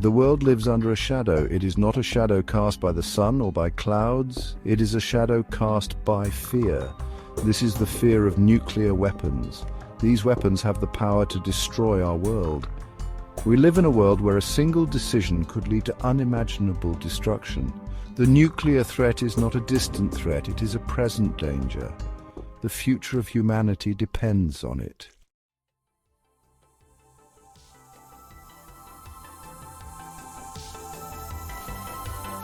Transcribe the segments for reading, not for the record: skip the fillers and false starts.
The world lives under a shadow. It is not a shadow cast by the sun or by clouds. It is a shadow cast by fear. This is the fear of nuclear weapons. These weapons have the power to destroy our world. We live in a world where a single decision could lead to unimaginable destruction. The nuclear threat is not a distant threat, it is a present danger. The future of humanity depends on it.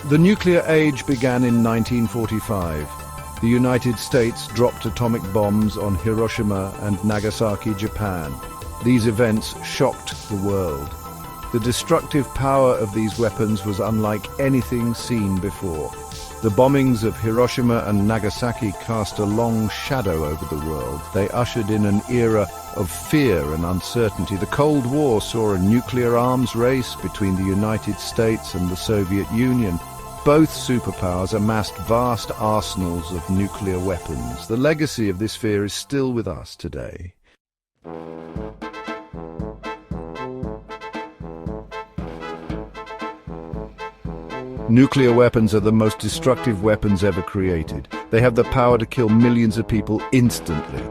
The nuclear age began in 1945. The United States dropped atomic bombs on Hiroshima and Nagasaki, Japan. These events shocked the world. The destructive power of these weapons was unlike anything seen before. The bombings of Hiroshima and Nagasaki cast a long shadow over the world. They ushered in an era of fear and uncertainty. The Cold War saw a nuclear arms race between the United States and the Soviet Union. Both superpowers amassed vast arsenals of nuclear weapons. The legacy of this fear is still with us today. Nuclear weapons are the most destructive weapons ever created. They have the power to kill millions of people instantly.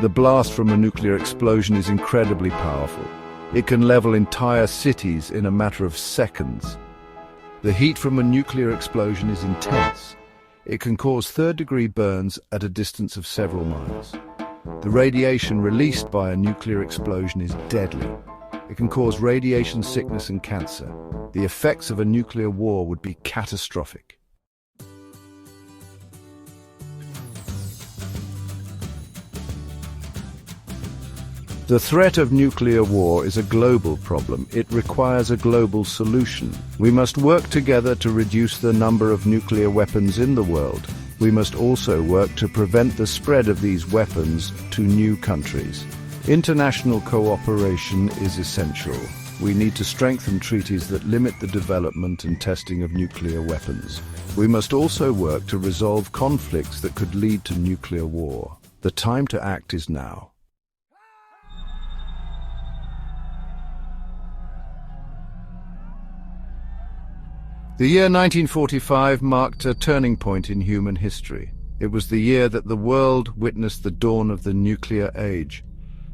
The blast from a nuclear explosion is incredibly powerful. It can level entire cities in a matter of seconds. The heat from a nuclear explosion is intense. It can cause third-degree burns at a distance of several miles. The radiation released by a nuclear explosion is deadly. It can cause radiation sickness and cancer. The effects of a nuclear war would be catastrophic. The threat of nuclear war is a global problem. It requires a global solution. We must work together to reduce the number of nuclear weapons in the world. We must also work to prevent the spread of these weapons to new countries. International cooperation is essential. We need to strengthen treaties that limit the development and testing of nuclear weapons. We must also work to resolve conflicts that could lead to nuclear war. The time to act is now. The year 1945 marked a turning point in human history. It was the year that the world witnessed the dawn of the nuclear age.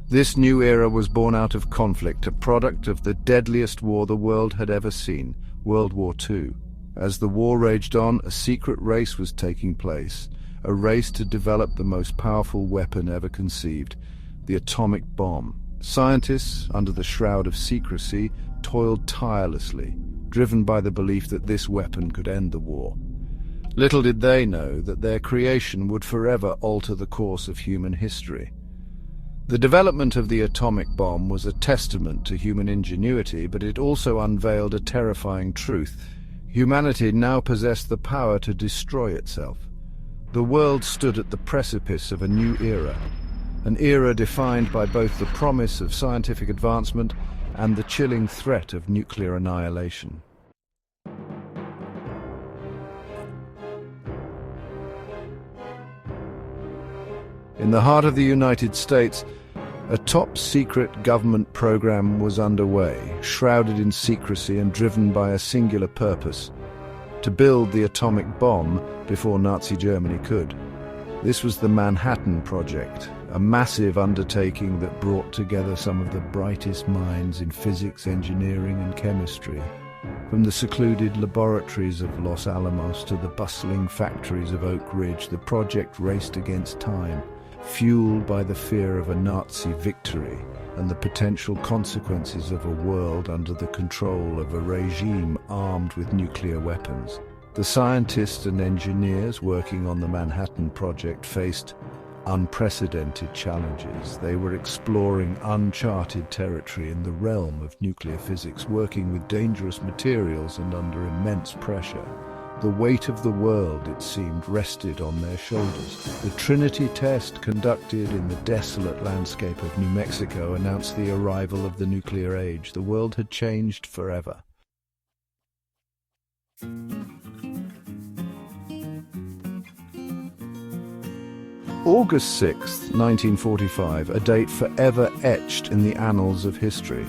This new era was born out of conflict, a product of the deadliest war the world had ever seen, World War II. As the war raged on, a secret race was taking place, a race to develop the most powerful weapon ever conceived, the atomic bomb. Scientists, under the shroud of secrecy, toiled tirelessly, driven by the belief that this weapon could end the war. Little did they know that their creation would forever alter the course of human history. The development of the atomic bomb was a testament to human ingenuity, but it also unveiled a terrifying truth. Humanity now possessed the power to destroy itself. The world stood at the precipice of a new era, an era defined by both the promise of scientific advancement and the chilling threat of nuclear annihilation. In the heart of the United States, a top-secret government program was underway, shrouded in secrecy and driven by a singular purpose: to build the atomic bomb before Nazi Germany could. This was the Manhattan Project, a massive undertaking that brought together some of the brightest minds in physics, engineering, and chemistry. From the secluded laboratories of Los Alamos to the bustling factories of Oak Ridge, the project raced against time, fueled by the fear of a Nazi victory and the potential consequences of a world under the control of a regime armed with nuclear weapons. The scientists and engineers working on the Manhattan Project faced unprecedented challenges. They were exploring uncharted territory in the realm of nuclear physics, working with dangerous materials and under immense pressure. The weight of the world, it seemed, rested on their shoulders. The Trinity test, conducted in the desolate landscape of New Mexico, announced the arrival of the nuclear age. The world had changed forever. August 6, 1945, a date forever etched in the annals of history.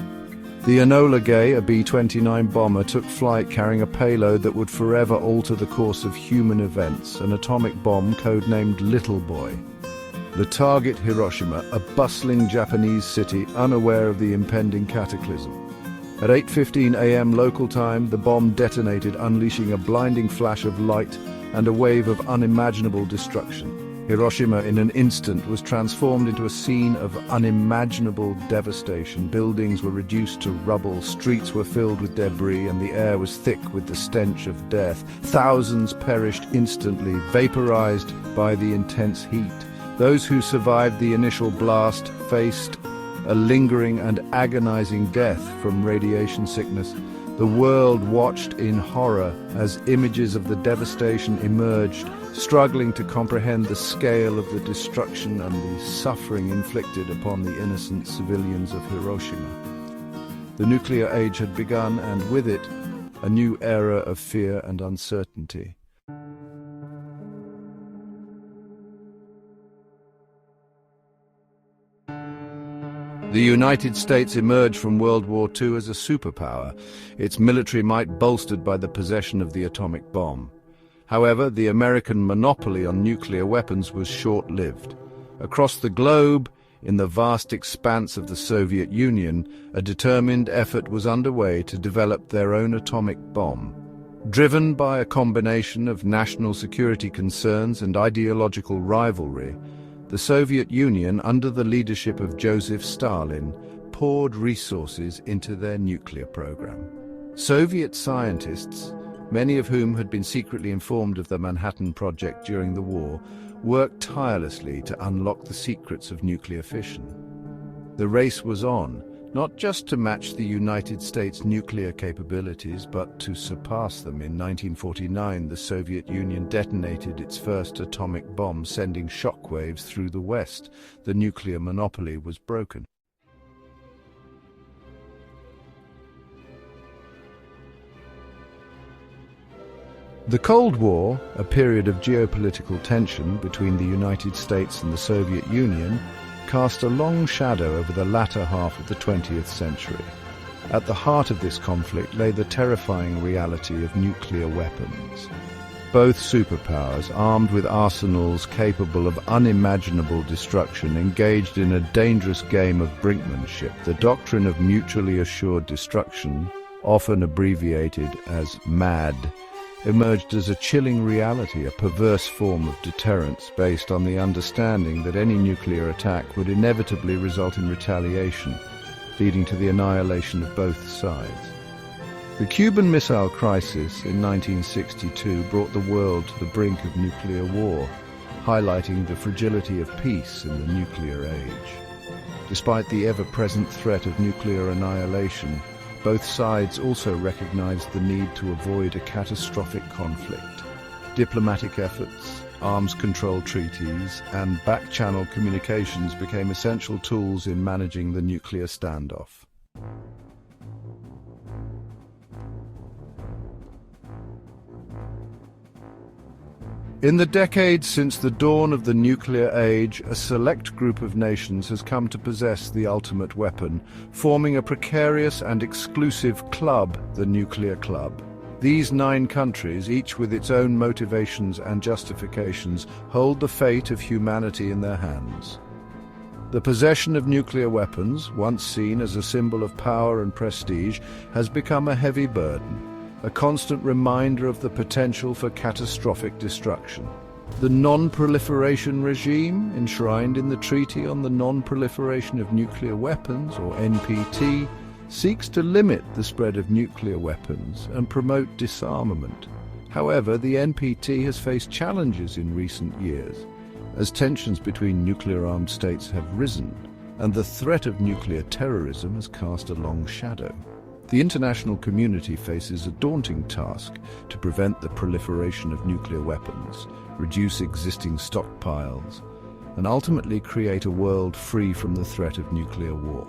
The Enola Gay, a B-29 bomber, took flight carrying a payload that would forever alter the course of human events, an atomic bomb codenamed Little Boy. The target, Hiroshima, a bustling Japanese city unaware of the impending cataclysm. At 8:15 a.m. local time, the bomb detonated, unleashing a blinding flash of light and a wave of unimaginable destruction. Hiroshima, in an instant, was transformed into a scene of unimaginable devastation. Buildings were reduced to rubble, streets were filled with debris, and the air was thick with the stench of death. Thousands perished instantly, vaporized by the intense heat. Those who survived the initial blast faced a lingering and agonizing death from radiation sickness. The world watched in horror as images of the devastation emerged, struggling to comprehend the scale of the destruction and the suffering inflicted upon the innocent civilians of Hiroshima. The nuclear age had begun, and with it, a new era of fear and uncertainty. The United States emerged from World War II as a superpower, its military might bolstered by the possession of the atomic bomb. However, the American monopoly on nuclear weapons was short-lived. Across the globe, in the vast expanse of the Soviet Union, a determined effort was underway to develop their own atomic bomb. Driven by a combination of national security concerns and ideological rivalry, the Soviet Union, under the leadership of Joseph Stalin, poured resources into their nuclear program. Soviet scientists, many of whom had been secretly informed of the Manhattan Project during the war, worked tirelessly to unlock the secrets of nuclear fission. The race was on, not just to match the United States' nuclear capabilities, but to surpass them. In 1949, the Soviet Union detonated its first atomic bomb, sending shockwaves through the West. The nuclear monopoly was broken. The Cold War, a period of geopolitical tension between the United States and the Soviet Union, cast a long shadow over the latter half of the 20th century. At the heart of this conflict lay the terrifying reality of nuclear weapons. Both superpowers, armed with arsenals capable of unimaginable destruction, engaged in a dangerous game of brinkmanship. The doctrine of mutually assured destruction, often abbreviated as MAD, emerged as a chilling reality, a perverse form of deterrence based on the understanding that any nuclear attack would inevitably result in retaliation, leading to the annihilation of both sides. The Cuban Missile Crisis in 1962 brought the world to the brink of nuclear war, highlighting the fragility of peace in the nuclear age. Despite the ever-present threat of nuclear annihilation, both sides also recognized the need to avoid a catastrophic conflict. Diplomatic efforts, arms control treaties, and back-channel communications became essential tools in managing the nuclear standoff. In the decades since the dawn of the nuclear age, a select group of nations has come to possess the ultimate weapon, forming a precarious and exclusive club, the Nuclear Club. These 9 countries, each with its own motivations and justifications, hold the fate of humanity in their hands. The possession of nuclear weapons, once seen as a symbol of power and prestige, has become a heavy burden, a constant reminder of the potential for catastrophic destruction. The Non-Proliferation Regime, enshrined in the Treaty on the Non-Proliferation of Nuclear Weapons, or NPT, seeks to limit the spread of nuclear weapons and promote disarmament. However, the NPT has faced challenges in recent years, as tensions between nuclear-armed states have risen, and the threat of nuclear terrorism has cast a long shadow. The international community faces a daunting task to prevent the proliferation of nuclear weapons, reduce existing stockpiles, and ultimately create a world free from the threat of nuclear war.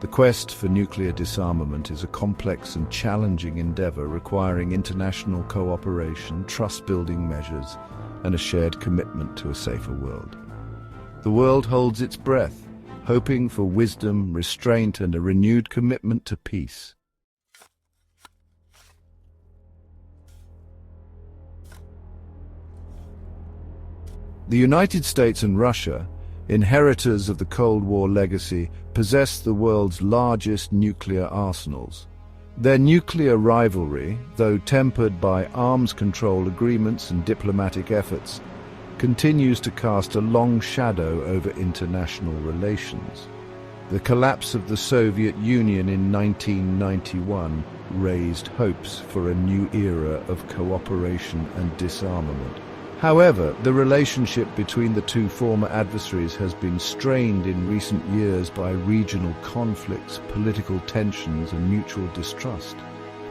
The quest for nuclear disarmament is a complex and challenging endeavor requiring international cooperation, trust-building measures, and a shared commitment to a safer world. The world holds its breath, hoping for wisdom, restraint, and a renewed commitment to peace. The United States and Russia, inheritors of the Cold War legacy, possess the world's largest nuclear arsenals. Their nuclear rivalry, though tempered by arms control agreements and diplomatic efforts, continues to cast a long shadow over international relations. The collapse of the Soviet Union in 1991 raised hopes for a new era of cooperation and disarmament. However, the relationship between the two former adversaries has been strained in recent years by regional conflicts, political tensions, and mutual distrust.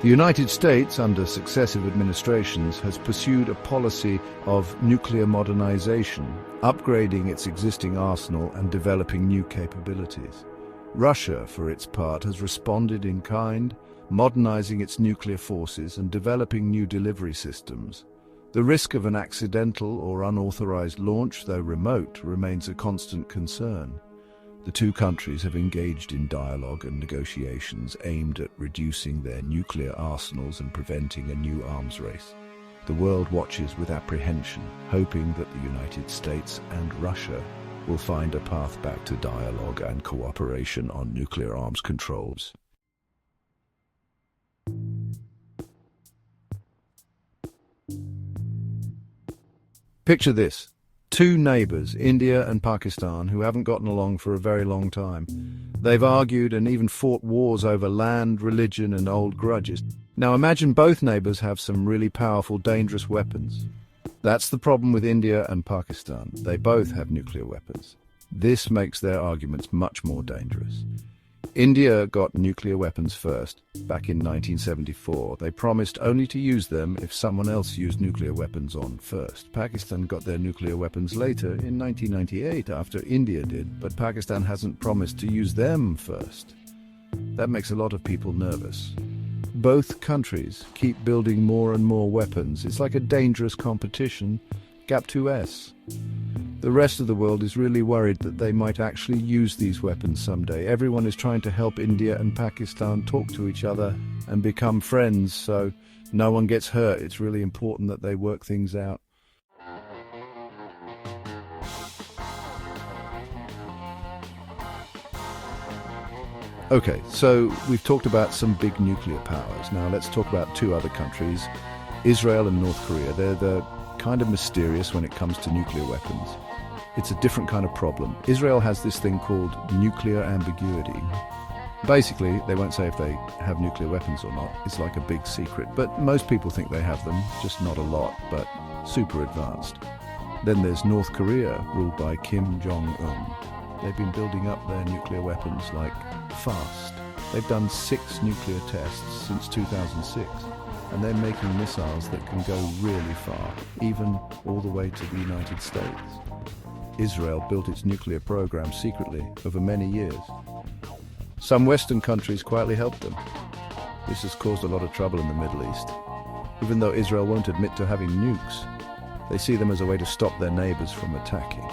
The United States, under successive administrations, has pursued a policy of nuclear modernization, upgrading its existing arsenal and developing new capabilities. Russia, for its part, has responded in kind, modernizing its nuclear forces and developing new delivery systems. The risk of an accidental or unauthorized launch, though remote, remains a constant concern. The two countries have engaged in dialogue and negotiations aimed at reducing their nuclear arsenals and preventing a new arms race. The world watches with apprehension, hoping that the United States and Russia will find a path back to dialogue and cooperation on nuclear arms controls. Picture this. Two neighbors, India and Pakistan, who haven't gotten along for a very long time. They've argued and even fought wars over land, religion, and old grudges. Now imagine both neighbors have some really powerful, dangerous weapons. That's the problem with India and Pakistan. They both have nuclear weapons. This makes their arguments much more dangerous. India got nuclear weapons first, back in 1974. They promised only to use them if someone else used nuclear weapons on first. Pakistan got their nuclear weapons later, in 1998, after India did, but Pakistan hasn't promised to use them first. That makes a lot of people nervous. Both countries keep building more and more weapons. It's like a dangerous competition. Gap 2S. The rest of the world is really worried that they might actually use these weapons someday. Everyone is trying to help India and Pakistan talk to each other and become friends, so no one gets hurt. It's really important that they work things out. Okay, so we've talked about some big nuclear powers. Now let's talk about two other countries, Israel and North Korea. They're kind of mysterious when it comes to nuclear weapons. It's a different kind of problem. Israel has this thing called nuclear ambiguity. Basically, they won't say if they have nuclear weapons or not. It's like a big secret, but most people think they have them, just not a lot, but super advanced. Then there's North Korea, ruled by Kim Jong-un. They've been building up their nuclear weapons like fast. They've done 6 nuclear tests since 2006. And they're making missiles that can go really far, even all the way to the United States. Israel built its nuclear program secretly over many years. Some Western countries quietly helped them. This has caused a lot of trouble in the Middle East. Even though Israel won't admit to having nukes, they see them as a way to stop their neighbors from attacking.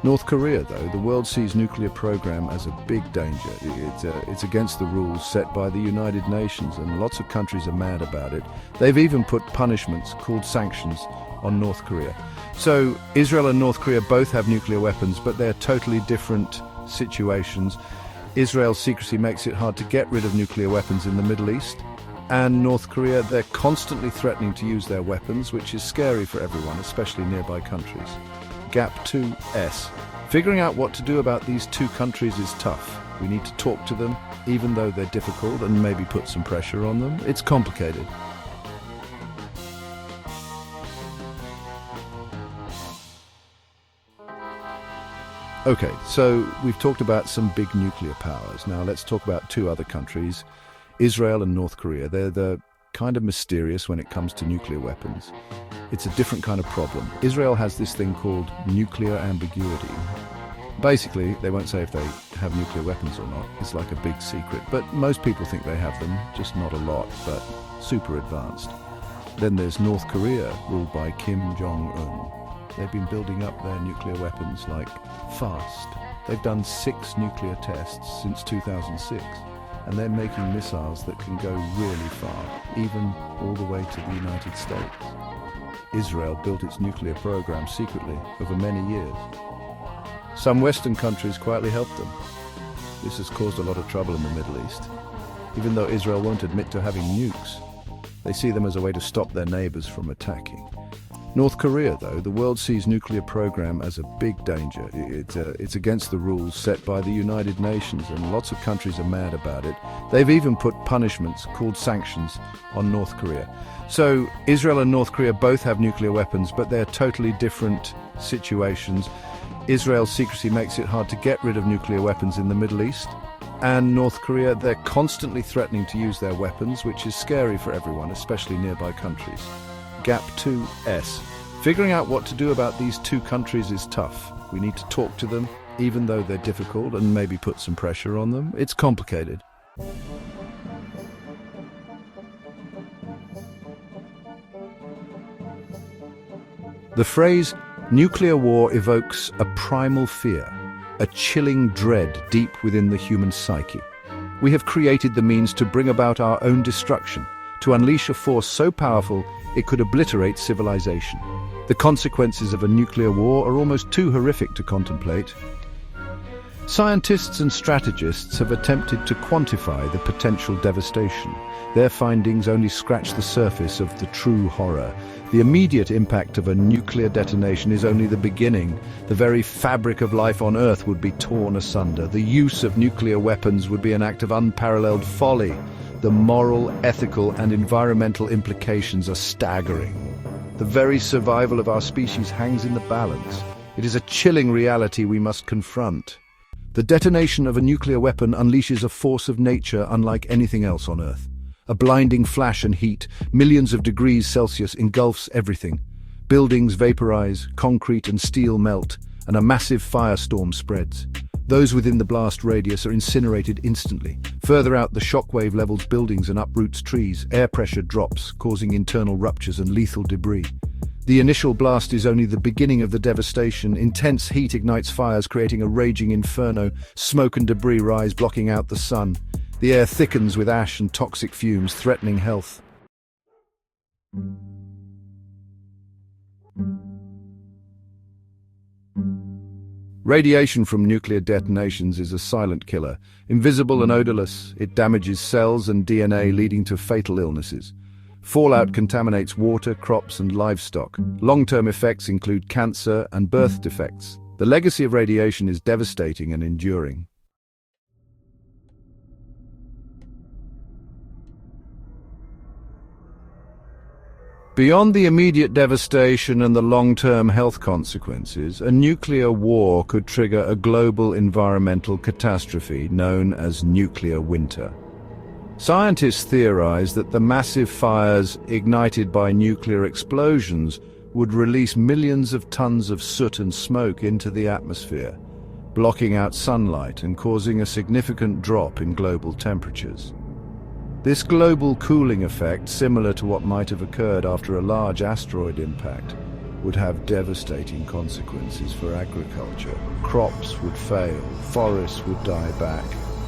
North Korea, though, the world sees nuclear program as a big danger. It's against the rules set by the United Nations, and lots of countries are mad about it. They've even put punishments, called sanctions, on North Korea. So Israel and North Korea both have nuclear weapons, but they're totally different situations. Israel's secrecy makes it hard to get rid of nuclear weapons in the Middle East. And North Korea, they're constantly threatening to use their weapons, which is scary for everyone, especially nearby countries. Gap 2S. Figuring out what to do about these two countries is tough. We need to talk to them, even though they're difficult, and maybe put some pressure on them. It's complicated. Okay, so we've talked about some big nuclear powers. Now let's talk about two other countries, Israel and North Korea. They're kind of mysterious when it comes to nuclear weapons. It's a different kind of problem. Israel has this thing called nuclear ambiguity. Basically, they won't say if they have nuclear weapons or not. It's like a big secret, but most people think they have them, just not a lot, but super advanced. Then there's North Korea, ruled by Kim Jong-un. They've been building up their nuclear weapons like fast. They've done 6 nuclear tests since 2006, and they're making missiles that can go really far, even all the way to the United States. Israel built its nuclear program secretly over many years. Some Western countries quietly helped them. This has caused a lot of trouble in the Middle East. Even though Israel won't admit to having nukes, they see them as a way to stop their neighbors from attacking. North Korea, though, the world sees nuclear program as a big danger. It's against the rules set by the United Nations, and lots of countries are mad about it. They've even put punishments, called sanctions, on North Korea. So Israel and North Korea both have nuclear weapons, but they're totally different situations. Israel's secrecy makes it hard to get rid of nuclear weapons in the Middle East. And North Korea, they're constantly threatening to use their weapons, which is scary for everyone, especially nearby countries. Gap 2S. Figuring out what to do about these two countries is tough. We need to talk to them, even though they're difficult, and maybe put some pressure on them. It's complicated. The phrase nuclear war evokes a primal fear, a chilling dread deep within the human psyche. We have created the means to bring about our own destruction, to unleash a force so powerful it could obliterate civilization. The consequences of a nuclear war are almost too horrific to contemplate. Scientists and strategists have attempted to quantify the potential devastation. Their findings only scratch the surface of the true horror. The immediate impact of a nuclear detonation is only the beginning. The very fabric of life on Earth would be torn asunder. The use of nuclear weapons would be an act of unparalleled folly. The moral, ethical, and environmental implications are staggering. The very survival of our species hangs in the balance. It is a chilling reality we must confront. The detonation of a nuclear weapon unleashes a force of nature unlike anything else on Earth. A blinding flash and heat, millions of degrees Celsius, engulfs everything. Buildings vaporize, concrete and steel melt, and a massive firestorm spreads. Those within the blast radius are incinerated instantly. Further out, the shockwave levels buildings and uproots trees. Air pressure drops, causing internal ruptures and lethal debris. The initial blast is only the beginning of the devastation. Intense heat ignites fires, creating a raging inferno. Smoke and debris rise, blocking out the sun. The air thickens with ash and toxic fumes, threatening health. Radiation from nuclear detonations is a silent killer. Invisible and odorless, it damages cells and DNA, leading to fatal illnesses. Fallout contaminates water, crops, and livestock. Long-term effects include cancer and birth defects. The legacy of radiation is devastating and enduring. Beyond the immediate devastation and the long-term health consequences, a nuclear war could trigger a global environmental catastrophe known as nuclear winter. Scientists theorize that the massive fires ignited by nuclear explosions would release millions of tons of soot and smoke into the atmosphere, blocking out sunlight and causing a significant drop in global temperatures. This global cooling effect, similar to what might have occurred after a large asteroid impact, would have devastating consequences for agriculture. Crops would fail, forests would die back,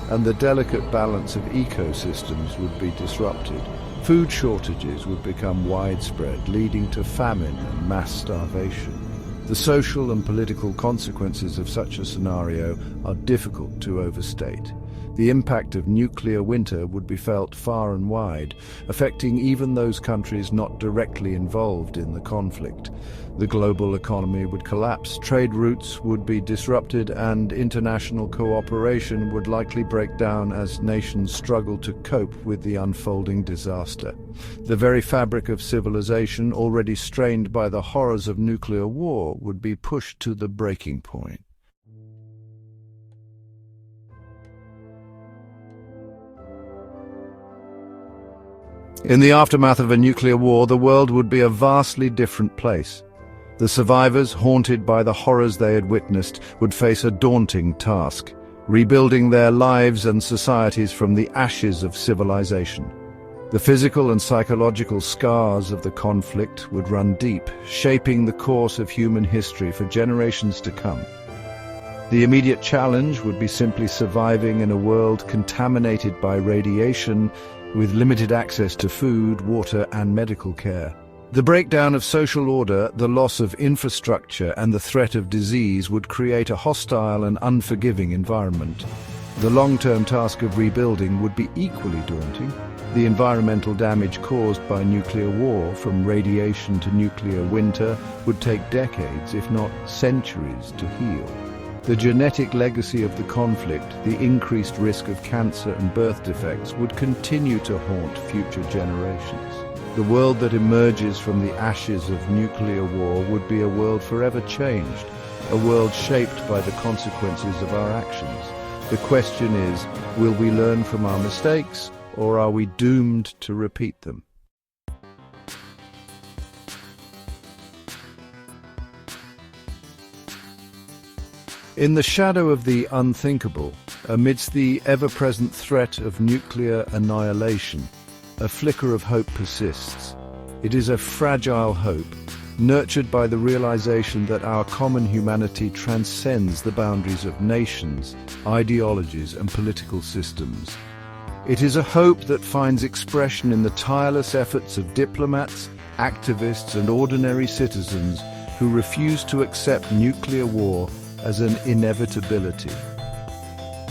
and the delicate balance of ecosystems would be disrupted. Food shortages would become widespread, leading to famine and mass starvation. The social and political consequences of such a scenario are difficult to overstate. The impact of nuclear winter would be felt far and wide, affecting even those countries not directly involved in the conflict. The global economy would collapse, trade routes would be disrupted, and international cooperation would likely break down as nations struggle to cope with the unfolding disaster. The very fabric of civilization, already strained by the horrors of nuclear war, would be pushed to the breaking point. In the aftermath of a nuclear war, the world would be a vastly different place. The survivors, haunted by the horrors they had witnessed, would face a daunting task, rebuilding their lives and societies from the ashes of civilization. The physical and psychological scars of the conflict would run deep, shaping the course of human history for generations to come. The immediate challenge would be simply surviving in a world contaminated by radiation, with limited access to food, water, and medical care. The breakdown of social order, the loss of infrastructure, and the threat of disease would create a hostile and unforgiving environment. The long-term task of rebuilding would be equally daunting. The environmental damage caused by nuclear war, from radiation to nuclear winter, would take decades, if not centuries, to heal. The genetic legacy of the conflict, the increased risk of cancer and birth defects, would continue to haunt future generations. The world that emerges from the ashes of nuclear war would be a world forever changed, a world shaped by the consequences of our actions. The question is, will we learn from our mistakes, or are we doomed to repeat them? In the shadow of the unthinkable, amidst the ever-present threat of nuclear annihilation, a flicker of hope persists. It is a fragile hope, nurtured by the realization that our common humanity transcends the boundaries of nations, ideologies, and political systems. It is a hope that finds expression in the tireless efforts of diplomats, activists, and ordinary citizens who refuse to accept nuclear war as an inevitability.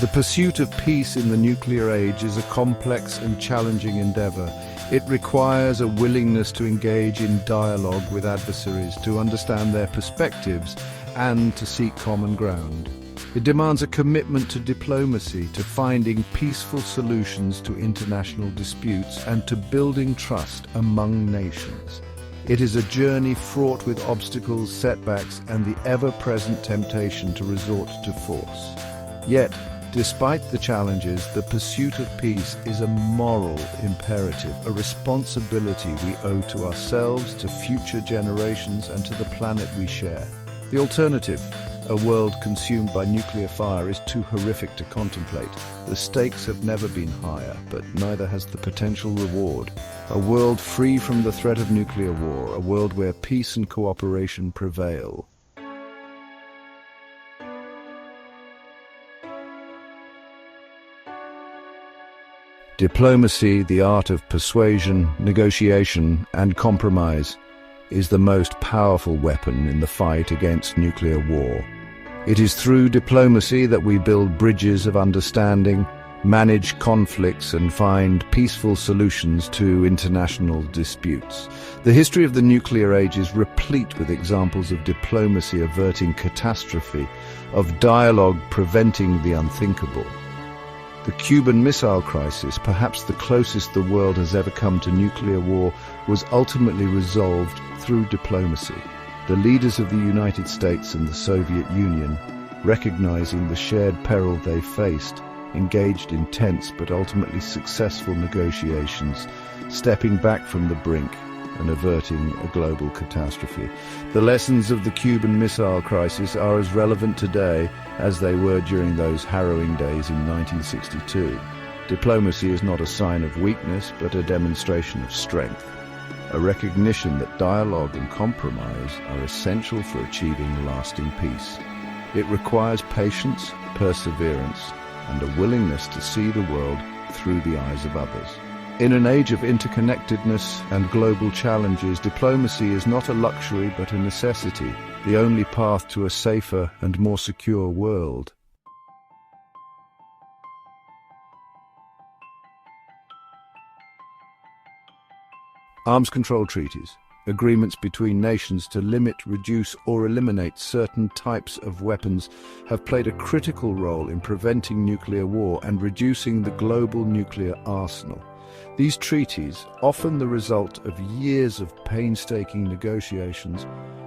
The pursuit of peace in the nuclear age is a complex and challenging endeavor. It requires a willingness to engage in dialogue with adversaries, to understand their perspectives, and to seek common ground. It demands a commitment to diplomacy, to finding peaceful solutions to international disputes, and to building trust among nations. It is a journey fraught with obstacles, setbacks, and the ever-present temptation to resort to force. Yet, despite the challenges, the pursuit of peace is a moral imperative, a responsibility we owe to ourselves, to future generations, and to the planet we share. The alternative, a world consumed by nuclear fire, is too horrific to contemplate. The stakes have never been higher, but neither has the potential reward. A world free from the threat of nuclear war, a world where peace and cooperation prevail. Diplomacy, the art of persuasion, negotiation, and compromise, is the most powerful weapon in the fight against nuclear war. It is through diplomacy that we build bridges of understanding, manage conflicts, and find peaceful solutions to international disputes. The history of the nuclear age is replete with examples of diplomacy averting catastrophe, of dialogue preventing the unthinkable. The Cuban Missile Crisis, perhaps the closest the world has ever come to nuclear war, was ultimately resolved through diplomacy. The leaders of the United States and the Soviet Union, recognizing the shared peril they faced, engaged in tense but ultimately successful negotiations, stepping back from the brink and averting a global catastrophe. The lessons of the Cuban Missile Crisis are as relevant today as they were during those harrowing days in 1962. Diplomacy is not a sign of weakness, but a demonstration of strength, a recognition that dialogue and compromise are essential for achieving lasting peace. It requires patience, perseverance, and a willingness to see the world through the eyes of others. In an age of interconnectedness and global challenges, diplomacy is not a luxury but a necessity, the only path to a safer and more secure world. Arms control treaties, agreements between nations to limit, reduce, or eliminate certain types of weapons, have played a critical role in preventing nuclear war and reducing the global nuclear arsenal. These treaties, often the result of years of painstaking negotiations,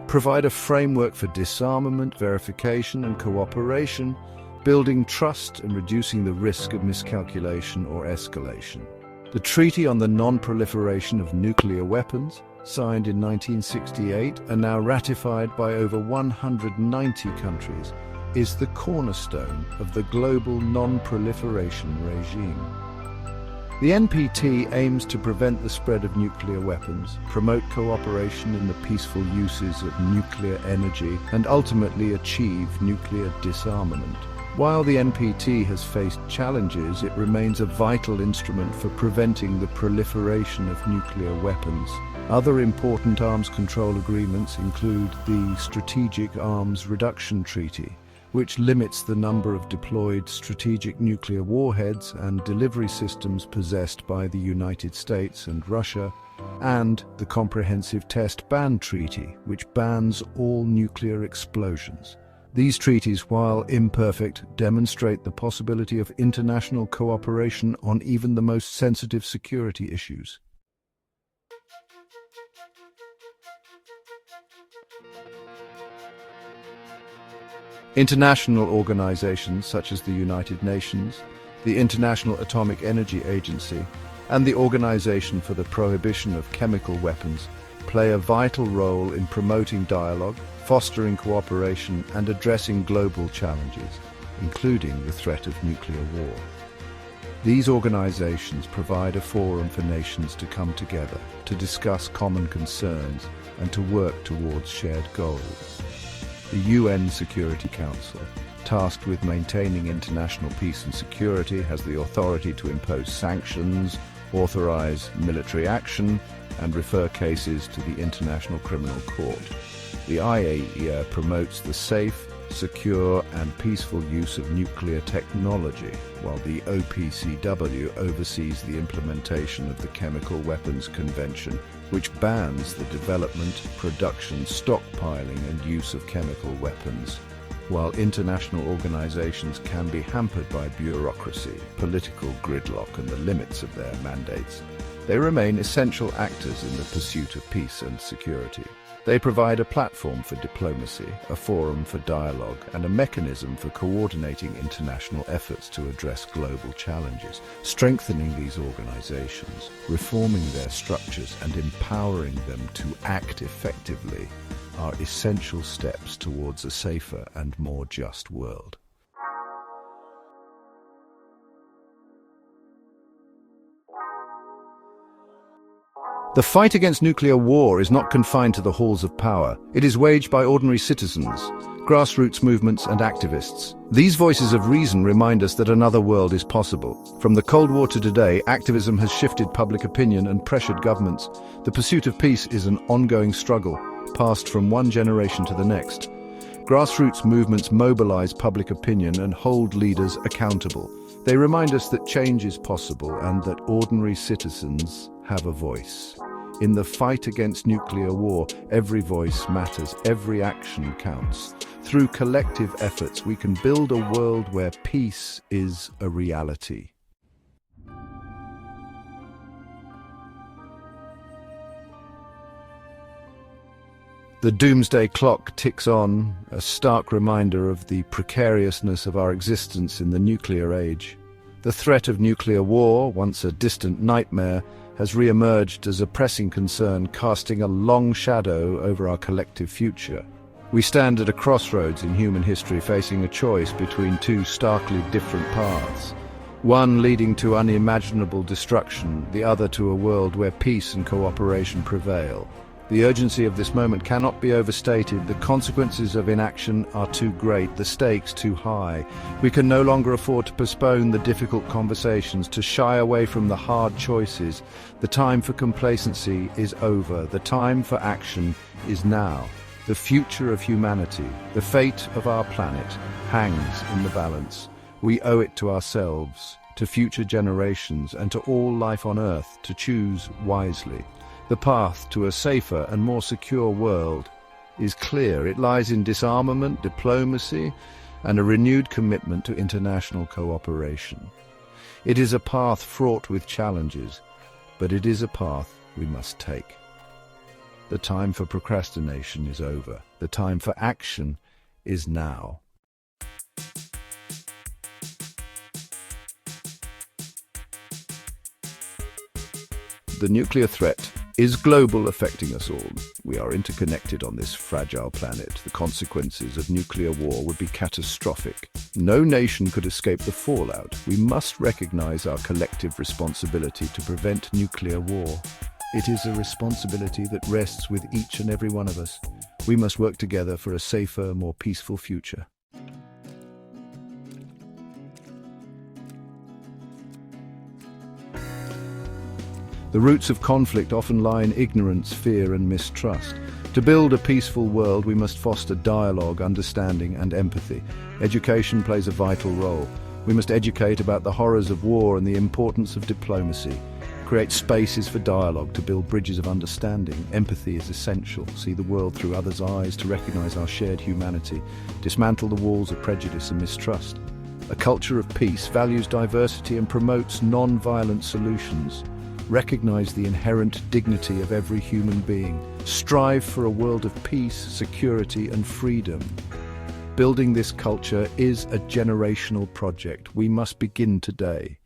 provide a framework for disarmament, verification, and cooperation, building trust and reducing the risk of miscalculation or escalation. The Treaty on the Non-Proliferation of Nuclear Weapons, signed in 1968 and now ratified by over 190 countries, is the cornerstone of the global non-proliferation regime. The NPT aims to prevent the spread of nuclear weapons, promote cooperation in the peaceful uses of nuclear energy, and ultimately achieve nuclear disarmament. While the NPT has faced challenges, it remains a vital instrument for preventing the proliferation of nuclear weapons. Other important arms control agreements include the Strategic Arms Reduction Treaty, which limits the number of deployed strategic nuclear warheads and delivery systems possessed by the United States and Russia, and the Comprehensive Test Ban Treaty, which bans all nuclear explosions. These treaties, while imperfect, demonstrate the possibility of international cooperation on even the most sensitive security issues. International organizations such as the United Nations, the International Atomic Energy Agency, and the Organization for the Prohibition of Chemical Weapons play a vital role in promoting dialogue, fostering cooperation, and addressing global challenges, including the threat of nuclear war. These organizations provide a forum for nations to come together, to discuss common concerns, and to work towards shared goals. The UN Security Council, tasked with maintaining international peace and security, has the authority to impose sanctions, authorize military action, and refer cases to the International Criminal Court. The IAEA promotes the safe, secure, and peaceful use of nuclear technology, while the OPCW oversees the implementation of the Chemical Weapons Convention, which bans the development, production, stockpiling, and use of chemical weapons. While international organizations can be hampered by bureaucracy, political gridlock, and the limits of their mandates, they remain essential actors in the pursuit of peace and security. They provide a platform for diplomacy, a forum for dialogue, and a mechanism for coordinating international efforts to address global challenges. Strengthening these organizations, reforming their structures, and empowering them to act effectively are essential steps towards a safer and more just world. The fight against nuclear war is not confined to the halls of power. It is waged by ordinary citizens, grassroots movements, and activists. These voices of reason remind us that another world is possible. From the Cold War to today, activism has shifted public opinion and pressured governments. The pursuit of peace is an ongoing struggle, passed from one generation to the next. Grassroots movements mobilize public opinion and hold leaders accountable. They remind us that change is possible and that ordinary citizens have a voice. In the fight against nuclear war, every voice matters, every action counts. Through collective efforts, we can build a world where peace is a reality. The doomsday clock ticks on, a stark reminder of the precariousness of our existence in the nuclear age. The threat of nuclear war, once a distant nightmare, has re-emerged as a pressing concern, casting a long shadow over our collective future. We stand at a crossroads in human history, facing a choice between two starkly different paths. One leading to unimaginable destruction, the other to a world where peace and cooperation prevail. The urgency of this moment cannot be overstated. The consequences of inaction are too great, the stakes too high. We can no longer afford to postpone the difficult conversations, to shy away from the hard choices. The time for complacency is over. The time for action is now. The future of humanity, the fate of our planet, hangs in the balance. We owe it to ourselves, to future generations, and to all life on Earth to choose wisely. The path to a safer and more secure world is clear. It lies in disarmament, diplomacy, and a renewed commitment to international cooperation. It is a path fraught with challenges, but it is a path we must take. The time for procrastination is over. The time for action is now. The nuclear threat is global, affecting us all. We are interconnected on this fragile planet. The consequences of nuclear war would be catastrophic, No nation could escape the fallout. We must recognize our collective responsibility to prevent nuclear war. It is a responsibility that rests with each and every one of us. We must work together for a safer, more peaceful future. The roots of conflict often lie in ignorance, fear, and mistrust. To build a peaceful world, we must foster dialogue, understanding, and empathy. Education plays a vital role. We must educate about the horrors of war and the importance of diplomacy. Create spaces for dialogue to build bridges of understanding. Empathy is essential. See the world through others' eyes to recognize our shared humanity. Dismantle the walls of prejudice and mistrust. A culture of peace values diversity and promotes non-violent solutions. Recognize the inherent dignity of every human being. Strive for a world of peace, security, and freedom. Building this culture is a generational project. We must begin today.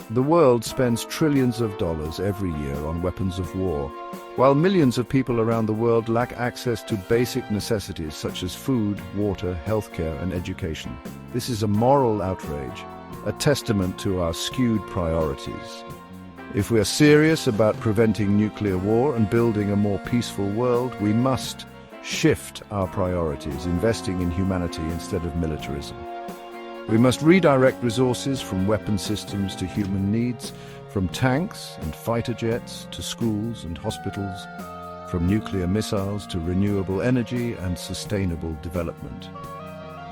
The world spends trillions of dollars every year on weapons of war, while millions of people around the world lack access to basic necessities such as food, water, healthcare, and education. This is a moral outrage, a testament to our skewed priorities. If we are serious about preventing nuclear war and building a more peaceful world, we must shift our priorities, investing in humanity instead of militarism. We must redirect resources from weapon systems to human needs, from tanks and fighter jets to schools and hospitals, from nuclear missiles to renewable energy and sustainable development.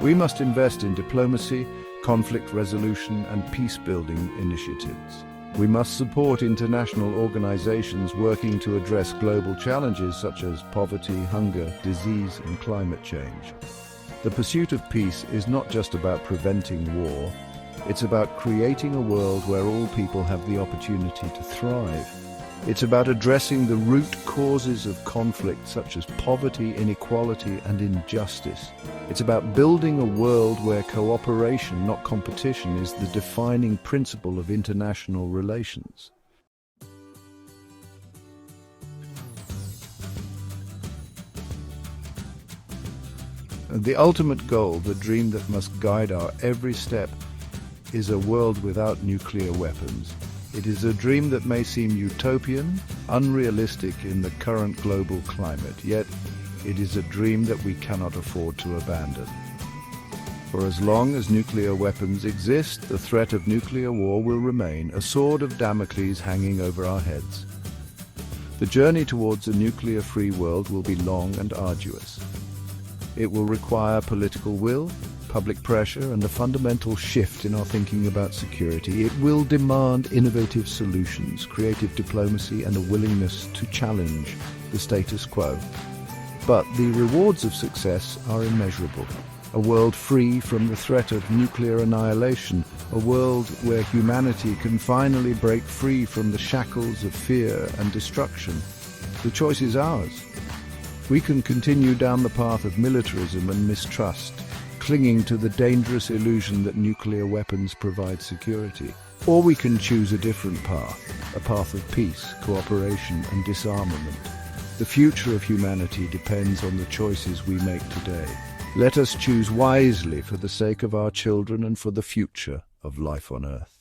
We must invest in diplomacy, conflict resolution, and peace-building initiatives. We must support international organizations working to address global challenges such as poverty, hunger, disease, and climate change. The pursuit of peace is not just about preventing war, it's about creating a world where all people have the opportunity to thrive. It's about addressing the root causes of conflict such as poverty, inequality, and injustice. It's about building a world where cooperation, not competition, is the defining principle of international relations. The ultimate goal, the dream that must guide our every step, is a world without nuclear weapons. It is a dream that may seem utopian, unrealistic in the current global climate, yet it is a dream that we cannot afford to abandon. For as long as nuclear weapons exist, the threat of nuclear war will remain, a sword of Damocles hanging over our heads. The journey towards a nuclear-free world will be long and arduous. It will require political will, public pressure, and a fundamental shift in our thinking about security. It will demand innovative solutions, creative diplomacy, and a willingness to challenge the status quo. But the rewards of success are immeasurable. A world free from the threat of nuclear annihilation, a world where humanity can finally break free from the shackles of fear and destruction. The choice is ours. We can continue down the path of militarism and mistrust, clinging to the dangerous illusion that nuclear weapons provide security. Or we can choose a different path, a path of peace, cooperation, and disarmament. The future of humanity depends on the choices we make today. Let us choose wisely for the sake of our children and for the future of life on Earth.